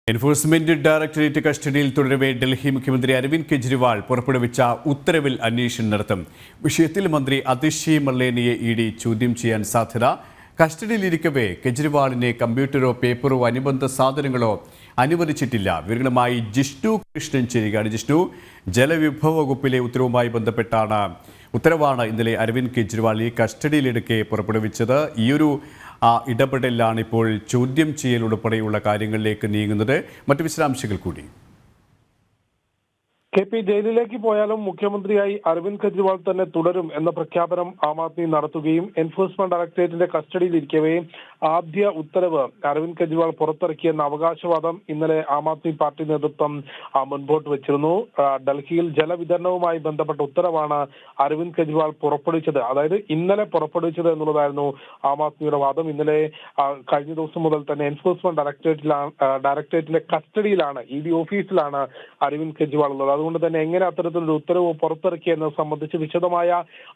Enforcement directorate കസ്റ്റഡിയിൽ തുടരവെ ഡൽഹി മുഖ്യമന്ത്രി അരവിന്ദ് കെജ്രിവാൾ പുറപ്പെടുവിച്ച ഉത്തരവിൽ അന്വേഷണം നടത്തും. വിഷയത്തിൽ മന്ത്രി അതിഷി മർലേനയെ ഇഡി ചോദ്യം ചെയ്യാൻ സാധ്യത. കസ്റ്റഡിയിലിരിക്കവേ കെജ്രിവാളിനെ കമ്പ്യൂട്ടറോ പേപ്പറോ അനുബന്ധ സാധനങ്ങളോ അനുവദിച്ചിട്ടില്ല. വിവരങ്ങളുമായി ജിഷ്ണു കൃഷ്ണൻ ചേരുകയാണ്. ജിഷ്ണു, ജലവിഭവ വകുപ്പിലെ ഉത്തരവാണ് ഇന്നലെ അരവിന്ദ് കെജ്രിവാൾ ഈ കസ്റ്റഡിയിലെടുക്കെ പുറപ്പെടുവിച്ചത്. ഈയൊരു ഇടപെടലാണ് ഇപ്പോൾ ചോദ്യം ചെയ്യൽ ഉൾപ്പെടെയുള്ള കാര്യങ്ങളിലേക്ക് നീങ്ങുന്നത്. മറ്റു വിശദാംശങ്ങൾ കൂടി. കെ.പി. ജയിലിലേക്ക് പോയാലും മുഖ്യമന്ത്രിയായി അരവിന്ദ് കെജ്രിവാൾ തന്നെ തുടരും എന്ന പ്രഖ്യാപനം ആം ആദ്മി നടത്തുകയും എൻഫോഴ്സ്മെന്റ് ഡയറക്ടറേറ്റിന്റെ കസ്റ്റഡിയിലിരിക്കവേ ആദ്യ ഉത്തരവ് അരവിന്ദ് കെജ്രിവാൾ പുറത്തിറക്കിയെന്ന അവകാശവാദം ഇന്നലെ ആം ആദ്മി പാർട്ടി നേതൃത്വം മുൻപോട്ട് വെച്ചിരുന്നു. ഡൽഹിയിൽ ജലവിതരണവുമായി ബന്ധപ്പെട്ട ഉത്തരവാണ് അരവിന്ദ് കെജ്രിവാൾ പുറപ്പെടുവിച്ചത്. അതായത് ഇന്നലെ പുറപ്പെടുവിച്ചത് എന്നുള്ളതായിരുന്നു ആം ആദ്മിയുടെ വാദം. ഇന്നലെ കഴിഞ്ഞ ദിവസം മുതൽ തന്നെ എൻഫോഴ്സ്മെന്റ് ഡയറക്ടറേറ്റിന്റെ കസ്റ്റഡിയിലാണ്, ഇ.ഡി. ഓഫീസിലാണ് അരവിന്ദ് കെജ്രിവാൾ ഉള്ളത്. അതുകൊണ്ട് തന്നെ എങ്ങനെ അത്തരത്തിലൊരു ഉത്തരവ് പുറത്തിറക്കിയെന്നത് സംബന്ധിച്ച് വിശദമായ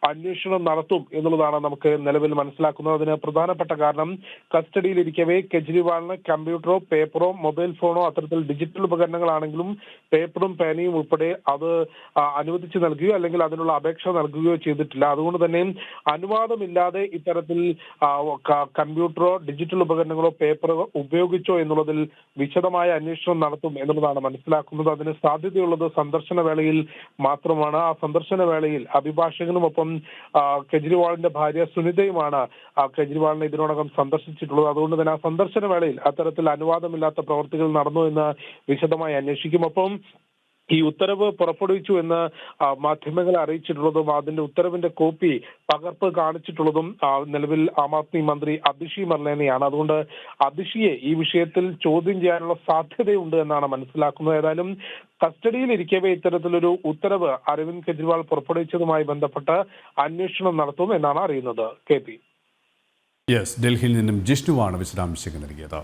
അന്വേഷണം നടത്തും എന്നുള്ളതാണ് നമുക്ക് നിലവിൽ മനസ്സിലാക്കുന്നത്. അതിന് പ്രധാനപ്പെട്ട കാരണം കസ്റ്റഡിയിലിരിക്കവേ കെജ്രിവാളിന് കമ്പ്യൂട്ടറോ പേപ്പറോ മൊബൈൽ ഫോണോ അത്തരത്തിൽ ഡിജിറ്റൽ ഉപകരണങ്ങളാണെങ്കിലും പേപ്പറും പേനയും ഉൾപ്പെടെ അത് അനുവദിച്ചു നൽകുകയോ അല്ലെങ്കിൽ അതിനുള്ള അപേക്ഷ നൽകുകയോ ചെയ്തിട്ടില്ല. അതുകൊണ്ട് തന്നെ അനുവാദമില്ലാതെ ഇത്തരത്തിൽ കമ്പ്യൂട്ടറോ ഡിജിറ്റൽ ഉപകരണങ്ങളോ പേപ്പറോ ഉപയോഗിച്ചോ എന്നുള്ളതിൽ വിശദമായ അന്വേഷണം നടത്തും എന്നുള്ളതാണ് മനസ്സിലാക്കുന്നത്. അതിന് സാധ്യതയുള്ളത് സന്ദർശന വേളയിൽ മാത്രമാണ്. ആ സന്ദർശന വേളയിൽ അഭിഭാഷകനുമൊപ്പം കെജ്രിവാളിന്റെ ഭാര്യ സുനിതയുമാണ് കെജ്രിവാളിനെ ഇതിനോടകം സന്ദർശിച്ചിട്ടുള്ളത്. അതുകൊണ്ട് തന്നെ ആ സന്ദർശന വേളയിൽ അത്തരത്തിൽ അനുവാദമില്ലാത്ത പ്രവർത്തികൾ നടന്നു എന്ന് വിശദമായി അന്വേഷിക്കും. ഒപ്പം ഈ ഉത്തരവ് പുറപ്പെടുവിച്ചു എന്ന് മാധ്യമങ്ങളെ അറിയിച്ചിട്ടുള്ളതും അതിന്റെ ഉത്തരവിന്റെ കോപ്പി പകർപ്പ് കാണിച്ചിട്ടുള്ളതും നിലവിൽ ആം ആദ്മി മന്ത്രി അതിഷി മർലേനയാണ്. അതുകൊണ്ട് അതിഷിയെ ഈ വിഷയത്തിൽ ചോദ്യം ചെയ്യാനുള്ള സാധ്യതയുണ്ട് എന്നാണ് മനസ്സിലാക്കുന്നത്. ഏതായാലും കസ്റ്റഡിയിലിരിക്കവേ ഇത്തരത്തിലൊരു ഉത്തരവ് അരവിന്ദ് കെജ്രിവാൾ പുറപ്പെടുവിച്ചതുമായി ബന്ധപ്പെട്ട് അന്വേഷണം നടത്തും എന്നാണ് അറിയുന്നത്. കെ.പി. ഡൽഹിയിൽ നിന്നും ജിഷ്ണുവാണ് വിശദാംശങ്ങൾ നൽകിയത്.